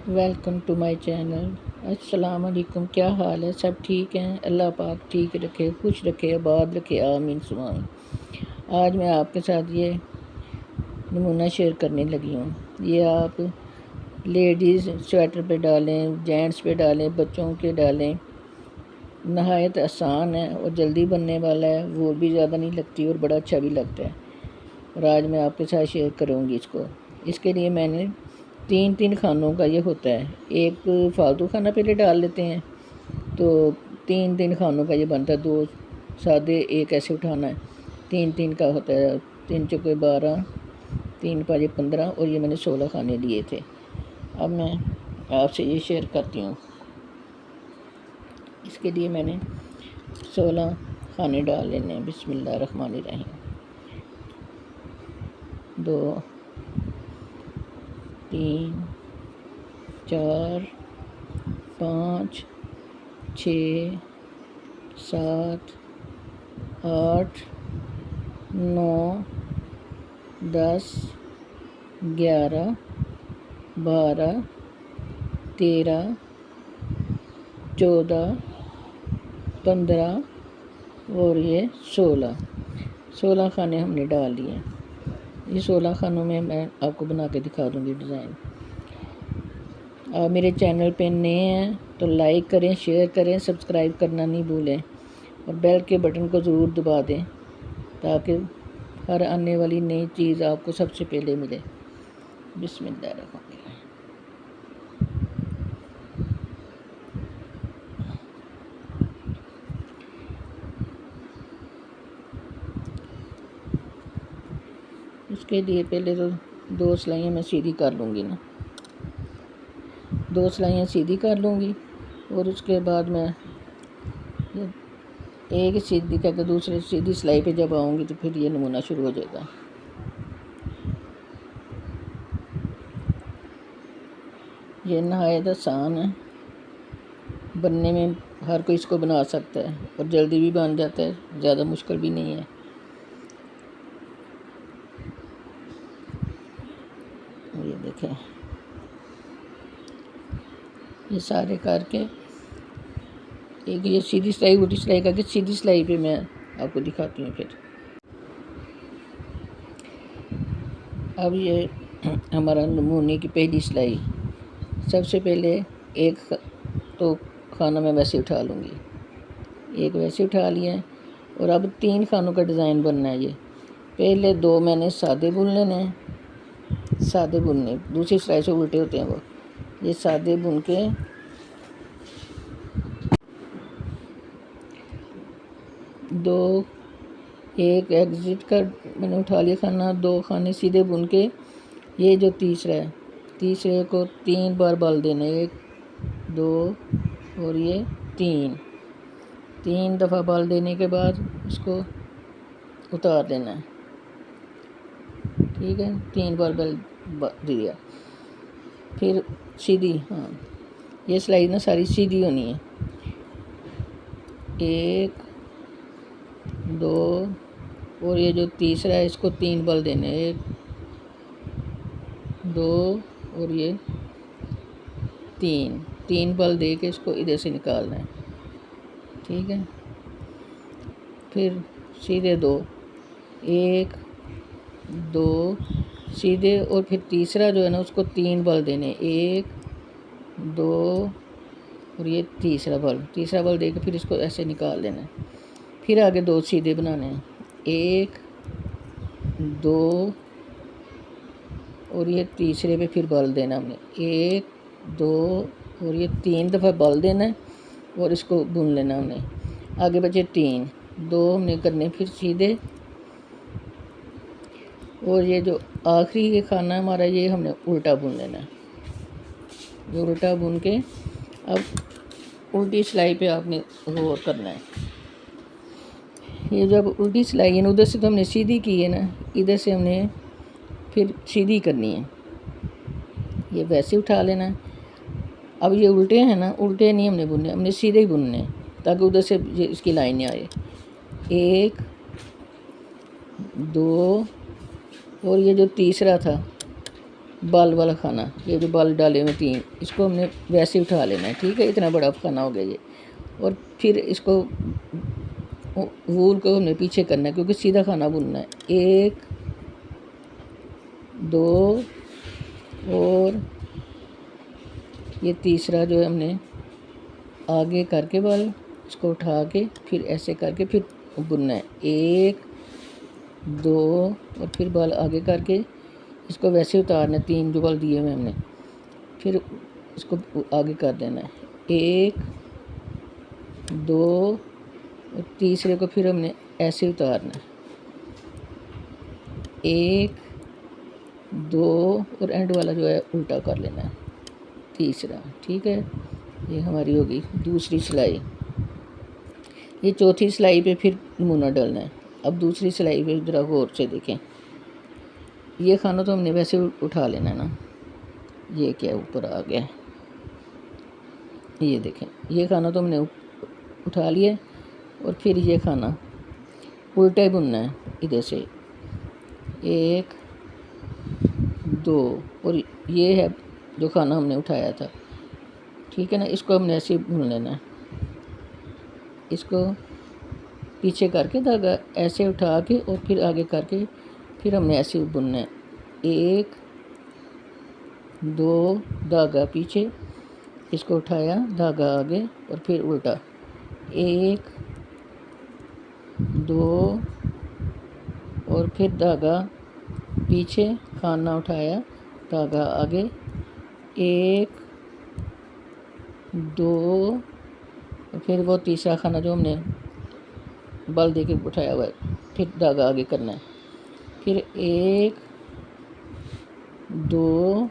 Welcome to my channel. अस्सलाम वालेकुम। क्या हाल है? सब ठीक हैं? अल्लाह पाक ठीक रखे, खुश रखे, आबाद रखे, आमीन सुमामीन। आज मैं आपके साथ ये नमूना शेयर करने लगी हूँ। ये आप लेडीज़ स्वेटर पे डालें, जेंट्स पे डालें, बच्चों के डालें। नहायत आसान है और जल्दी बनने वाला है, वो भी ज़्यादा नहीं लगती और बड़ा अच्छा भी लगता है। और आज मैं आपके साथ शेयर करूँगी इसको। इसके लिए मैंने तीन खानों का ये होता है। एक फालतू खाना पहले डाल लेते हैं तो तीन खानों का ये बनता है। 2 सादे, एक ऐसे उठाना है। तीन का होता है। 3 चौके 12, 3 पाँचे 15 और ये मैंने 16 खाने लिए थे। अब मैं आपसे ये शेयर करती हूँ। इसके लिए मैंने 16 खाने डाल लेने हैं। बिस्मिल्लाहिर्रहमानिर्रहीम। 2 3 4 5 6 7 8 9 10 11 12 13 14 15 और ये 16 खाने हमने डाल लिए। ये 16 खानों में मैं आपको बना के दिखा दूँगी डिज़ाइन। आप मेरे चैनल पे नए हैं तो लाइक करें, शेयर करें, सब्सक्राइब करना नहीं भूलें और बेल के बटन को ज़रूर दबा दें ताकि हर आने वाली नई चीज़ आपको सबसे पहले मिले। बिस्मिल्लाहिर्रहमानिर्रहीम। इसके लिए पहले तो 2 सिलाइयाँ मैं सीधी कर लूँगी ना, 2 सिलाइयाँ सीधी कर लूँगी और उसके बाद मैं एक सीधी करके दूसरी सीधी सिलाई पे जब आऊँगी तो फिर ये नमूना शुरू हो जाएगा। ये नहायत आसान है बनने में, हर कोई इसको बना सकता है और जल्दी भी बन जाता है, ज़्यादा मुश्किल भी नहीं है। ये देखें, ये सारे करके एक ये सीधी सिलाई उल्टी सिलाई करके सीधी सिलाई पे मैं आपको दिखाती हूँ। फिर अब ये हमारा नमूने की पहली सिलाई। सबसे पहले एक तो खाना मैं वैसे उठा लूँगी, एक वैसे उठा लिया है और अब 3 खानों का डिज़ाइन बनना है। ये पहले 2 मैंने सादे बुन लेने हैं, सादे बुनने, दूसरी सिलाई से उल्टे होते हैं वो। ये सादे बुन के एक एग्जिट कर मैंने उठा लिया खाना, 2 खाने सीधे बुन के ये जो तीसरा है, तीसरे को 3 बार बल देने, 1 2 और ये 3 दफ़ा बल देने के बाद इसको उतार देना है। ठीक है, 3 बार बल दिया। फिर सीधी, हाँ ये सिलाई ना सारी सीधी होनी है। 1 2 और ये जो तीसरा है इसको 3 बल देने, 1 2 और ये 3 बल दे के इसको इधर से निकालना है। ठीक है, फिर सीधे 2 1 2 सीधे और फिर तीसरा जो है ना उसको 3 बल देने, 1 2 और ये तीसरा बल दे के फिर इसको ऐसे निकाल देना है। फिर आगे 2 सीधे बनाने हैं, 1 2 और ये तीसरे पे फिर बल देना हमने, 1 2 और ये 3 दफ़ा बल देना है और इसको बुन लेना हमने। आगे बचे 2 हमने करने फिर सीधे और ये जो आखिरी ये खाना हमारा ये हमने उल्टा बुन लेना है। जो उल्टा बुन के अब उल्टी सिलाई पे आपने गौर करना है। ये जब उल्टी सिलाई है ना, उधर से तो हमने सीधी की है ना, इधर से हमने फिर सीधी करनी है। ये वैसे उठा लेना है। अब ये उल्टे हैं ना, उल्टे नहीं हमने बुनने, हमने सीधे ही बुनने ताकि उधर से इसकी लाइन आए। 1 2 और ये जो तीसरा था बाल वाला खाना, ये जो बाल डाले हुए 3, इसको हमने वैसे उठा लेना है। ठीक है, इतना बड़ा खाना हो गया ये। और फिर इसको वूल को हमने पीछे करना है क्योंकि सीधा खाना बुनना है। 1 2 और ये तीसरा जो है हमने आगे करके बाल इसको उठा के फिर ऐसे करके फिर बुनना है। 1 2 और फिर बाल आगे करके इसको वैसे उतारना है। 3 जो बाल दिए हुए हमने, फिर इसको आगे कर देना है। 1 2 और तीसरे को फिर हमने ऐसे उतारना है। 1 2 और एंड वाला जो है उल्टा कर लेना है तीसरा। ठीक है, ये हमारी होगी दूसरी सिलाई। ये चौथी सिलाई पे फिर नमूना डालना है। अब दूसरी सिलाई पे ज़रा गौर से देखें। ये खाना तो हमने वैसे उठा लेना है ना, ये क्या ऊपर आ गया है, ये देखें, ये खाना तो हमने उठा लिया और फिर ये खाना उल्टा ही बुनना है इधर से। 1 2 और ये है जो खाना हमने उठाया था। ठीक है ना, इसको हमने ऐसे बुन लेना है। इसको पीछे करके धागा ऐसे उठा के और फिर आगे करके फिर हमने ऐसे बुनना है। 1 2 धागा पीछे, इसको उठाया धागा आगे और फिर उल्टा। 1 2 और फिर धागा पीछे, खाना उठाया धागा आगे। 1 2 और फिर वो तीसरा खाना जो हमने बल दे के उठाया हुआ है, फिर धागा आगे करना है। फिर 1 2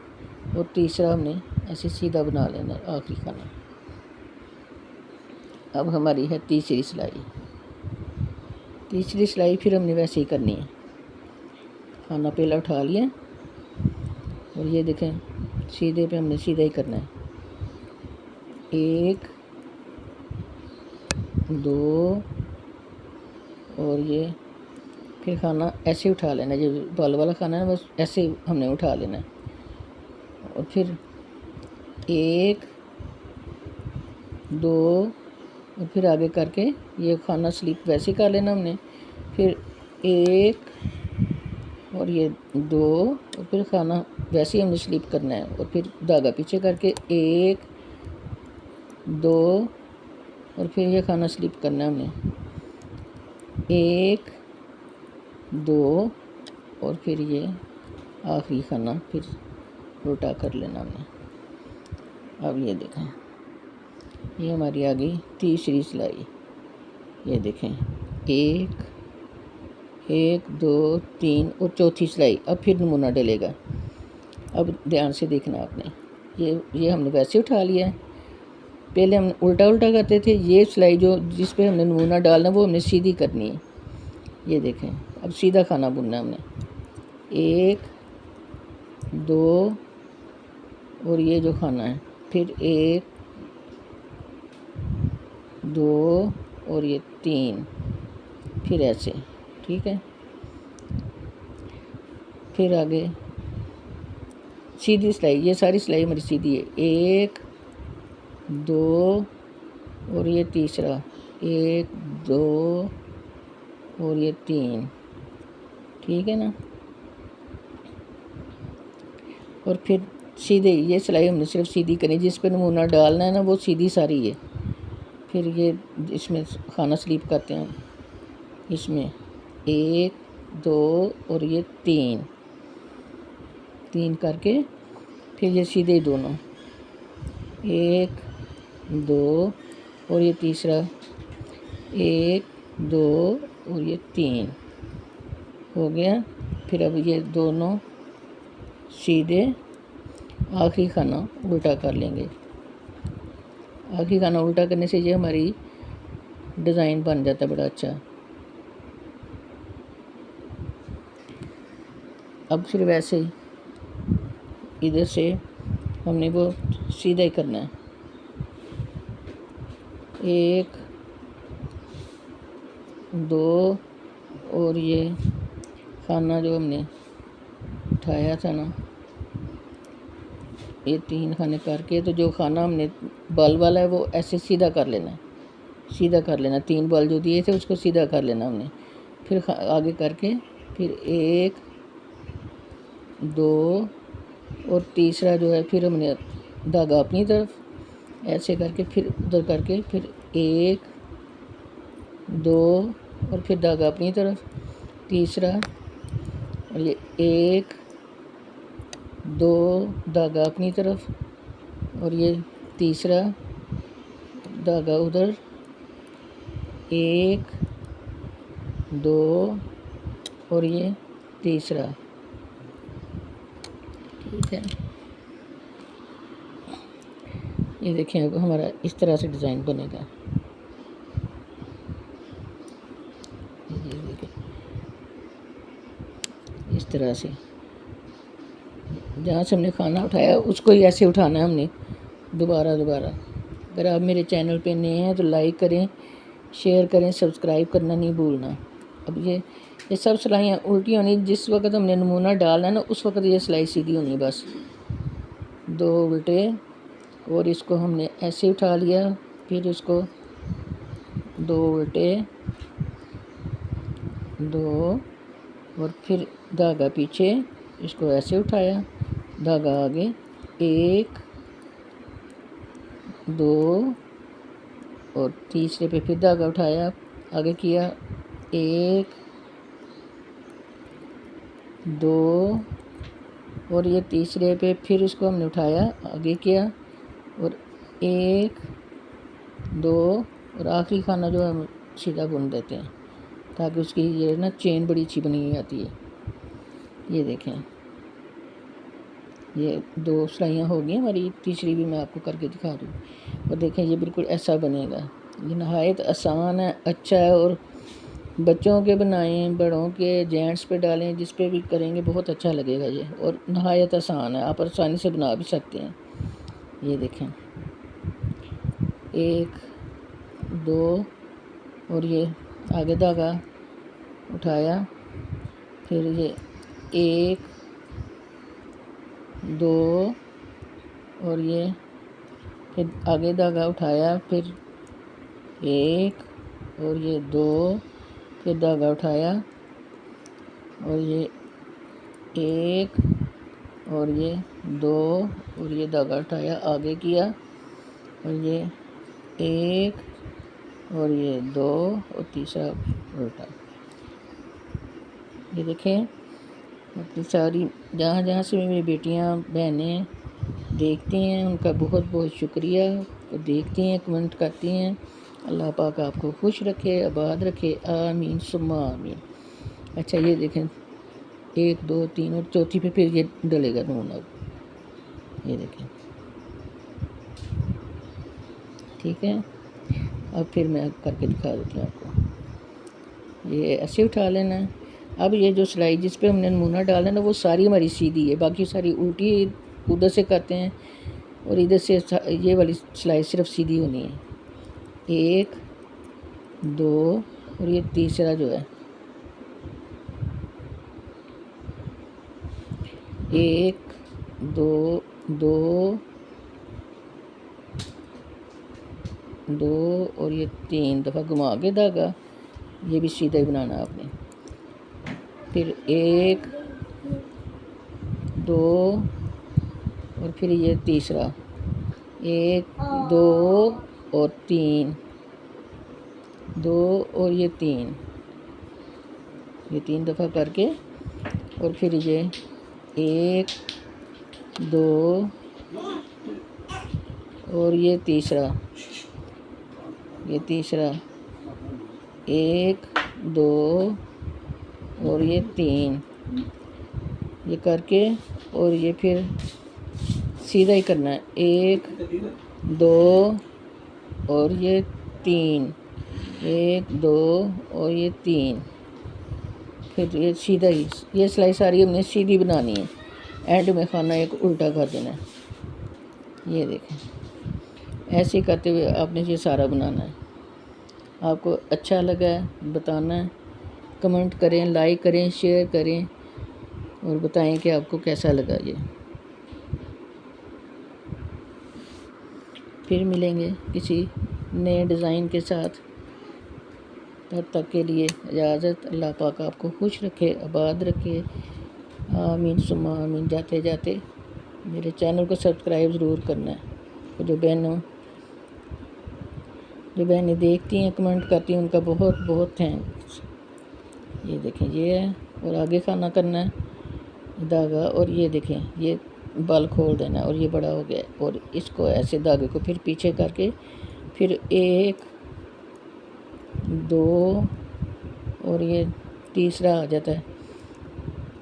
और तीसरा हमने ऐसे सीधा बना लेना है आखिरी खाना। अब हमारी है तीसरी सिलाई। तीसरी सिलाई फिर हमने वैसे ही करनी है। खाना पहला उठा लिया और ये देखें सीधे पे हमने सीधा ही करना है। 1 2 और ये फिर खाना ऐसे उठा लेना है। जो बाल वाला खाना है बस ऐसे हमने उठा लेना है। और फिर 1 2 और फिर आगे करके ये खाना स्लिप वैसे कर लेना हमने। फिर 1 और ये 2 और फिर खाना वैसे ही हमने स्लिप करना है। और फिर धागा पीछे करके 1 2 और फिर ये खाना स्लिप करना है हमने। 1 2 और फिर ये आखिरी खाना फिर उल्टा कर लेना हमने। अब ये देखें, ये हमारी आ गई तीसरी सिलाई। ये देखें 1 1 2 3 और चौथी सिलाई। अब फिर नमूना डलेगा। अब ध्यान से देखना आपने, ये हमने वैसे उठा लिया है। पहले हम उल्टा उल्टा करते थे। ये सिलाई जो जिस पे हमने नमूना डालना वो हमने सीधी करनी है। ये देखें, अब सीधा खाना बुनना है हमने। 1 2 और ये जो खाना है फिर 1 2 और ये 3 फिर ऐसे। ठीक है, फिर आगे सीधी सिलाई। ये सारी सिलाई हमारी सीधी है। 1 2 और ये तीसरा 1 2 और ये 3। ठीक है ना, और फिर सीधे ये सिलाई हमने सिर्फ सीधी करनी। जिस पे नमूना डालना है ना वो सीधी सारी है। फिर ये इसमें खाना स्लीप करते हैं इसमें 1 2 और ये 3 करके फिर ये सीधे दोनों 1 2 और ये तीसरा 1 2 और ये 3 हो गया। फिर अब ये दोनों सीधे आखिरी खाना उल्टा कर लेंगे। आखिरी खाना उल्टा करने से ये हमारी डिज़ाइन बन जाता है बड़ा अच्छा। अब फिर वैसे ही इधर से हमने वो सीधा ही करना है। 1 2 और ये खाना जो हमने उठाया था ना ये 3 खाने करके, तो जो खाना हमने बॉल वाला है वो ऐसे सीधा कर लेना है, सीधा कर लेना। 3 बॉल जो दिए थे उसको सीधा कर लेना हमने। फिर आगे करके फिर 1 2 और तीसरा जो है फिर हमने धागा अपनी तरफ ऐसे करके फिर उधर करके फिर 1 2 और फिर धागा अपनी तरफ तीसरा, और ये 1 2 धागा अपनी तरफ, और ये तीसरा धागा उधर 1 2 और ये तीसरा। ठीक है, ये देखें अब हमारा इस तरह से डिज़ाइन बनेगा। ये देखें इस तरह से, जहाँ से हमने खाना उठाया उसको ही ऐसे उठाना है हमने दोबारा। अगर आप मेरे चैनल पे नए हैं तो लाइक करें, शेयर करें, सब्सक्राइब करना नहीं भूलना। अब ये सब सिलाइयाँ उल्टी होनी, जिस वक्त हमने नमूना डालना है ना उस वक्त ये सिलाई सीधी होनी बस। 2 उल्टे और इसको हमने ऐसे उठा लिया, फिर इसको 2 उल्टे 2 और फिर धागा पीछे, इसको ऐसे उठाया, धागा आगे 1 2 और तीसरे पे फिर धागा उठाया, आगे किया 1 2 और ये तीसरे पे फिर इसको हमने उठाया, आगे किया और 1 2 और आखिरी खाना जो हम सीधा बुन देते हैं ताकि उसकी ये ना चेन बड़ी अच्छी बनी आती है। ये देखें ये 2 सिलाइयाँ हो गई हमारी, तीसरी भी मैं आपको करके दिखा दूँ। और देखें ये बिल्कुल ऐसा बनेगा। ये नहायत आसान है, अच्छा है, और बच्चों के बनाएं, बड़ों के, जेंट्स पे डालें, जिस पे भी करेंगे बहुत अच्छा लगेगा ये, और नहायत आसान है, आप आसानी से बना भी सकते हैं। ये देखें 1 2 और ये आगे धागा उठाया, फिर ये 1 2 और ये फिर आगे धागा उठाया, फिर 1 और ये 2 फिर धागा उठाया, और ये 1 और ये 2 और ये धागा उठाया, आगे किया, और ये 1 और ये 2 और तीसरा उल्टा। ये देखें अपनी सारी, जहाँ जहाँ से मेरी बेटियाँ बहनें देखती हैं उनका बहुत बहुत शुक्रिया। तो देखती हैं, कमेंट करती हैं। अल्लाह पाक आपको खुश रखे, आबाद रखे, आमीन सुम्मा आमीन। अच्छा ये देखें 1 2 3 और चौथी पे फिर ये डलेगा नून। अब ये देखें, ठीक है। अब फिर मैं करके दिखा देती हूँ आपको। ये ऐसे उठा लेना है। अब ये जो सिलाई जिस पे हमने नमूना डाला ना वो सारी हमारी सीधी है, बाकी सारी उल्टी उधर से करते हैं, और इधर से ये वाली सिलाई सिर्फ सीधी होनी है। 1 2 और ये तीसरा जो है 1 2 2 2 और ये 3 दफ़ा घुमा के धागा, ये भी सीधा ही बनाना आपने। फिर 1 2 और फिर ये तीसरा 1 2 और 3 2 और ये 3 दफ़ा करके, और फिर ये 1 2 और ये तीसरा 1 2 और ये 3 ये करके, और ये फिर सीधा ही करना है। 1 2 और ये 3 1 2 और ये 3 फिर ये सीधा ही, ये सिलाई सारी हमने सीधी बनानी है। एंड में खाना एक उल्टा कर देना है। ये देखें ऐसे करते हुए आपने ये सारा बनाना है। आपको अच्छा लगा है बताना है, कमेंट करें, लाइक करें, शेयर करें और बताएं कि आपको कैसा लगा ये। फिर मिलेंगे किसी नए डिज़ाइन के साथ। तब तक के लिए इजाज़त। अल्लाह पाक आपको खुश रखे, आबाद रखे। आमीन सुम्मा आमीन। जाते जाते मेरे चैनल को सब्सक्राइब ज़रूर करना है। तो जो बहनें देखती हैं, कमेंट करती हैं, उनका बहुत बहुत थैंक्स। ये देखें, ये है, और आगे खाना करना है धागा, और ये देखें, ये बाल खोल देना और ये बड़ा हो गया। और इसको ऐसे धागे को फिर पीछे करके फिर 1 2 और ये तीसरा आ जाता है।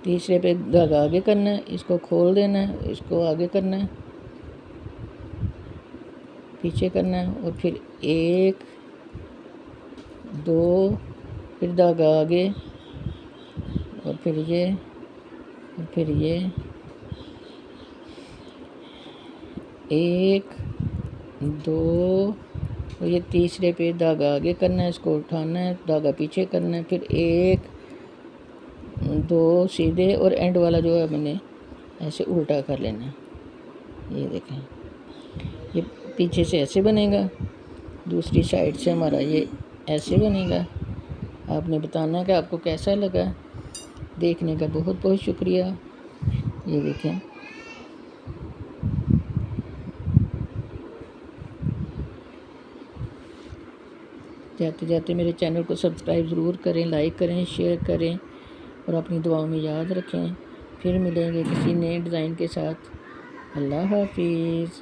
तीसरे पे धागा आगे करना है, इसको खोल देना है, इसको आगे करना है, पीछे करना है, और फिर 1 2 फिर धागा आगे, और फिर ये, और फिर ये 1 2 और ये तीसरे पे धागा आगे करना है, इसको उठाना है, धागा पीछे करना है, फिर 1 2 सीधे, और एंड वाला जो है मैंने ऐसे उल्टा कर लेना है। ये देखें, ये पीछे से ऐसे बनेगा, दूसरी साइड से हमारा ये ऐसे बनेगा। आपने बताना है कि आपको कैसा लगा। देखने का बहुत बहुत शुक्रिया। ये देखें, जाते जाते मेरे चैनल को सब्सक्राइब ज़रूर करें, लाइक करें, शेयर करें, और अपनी दुआओं में याद रखें। फिर मिलेंगे किसी नए डिज़ाइन के साथ। अल्लाह हाफिज़।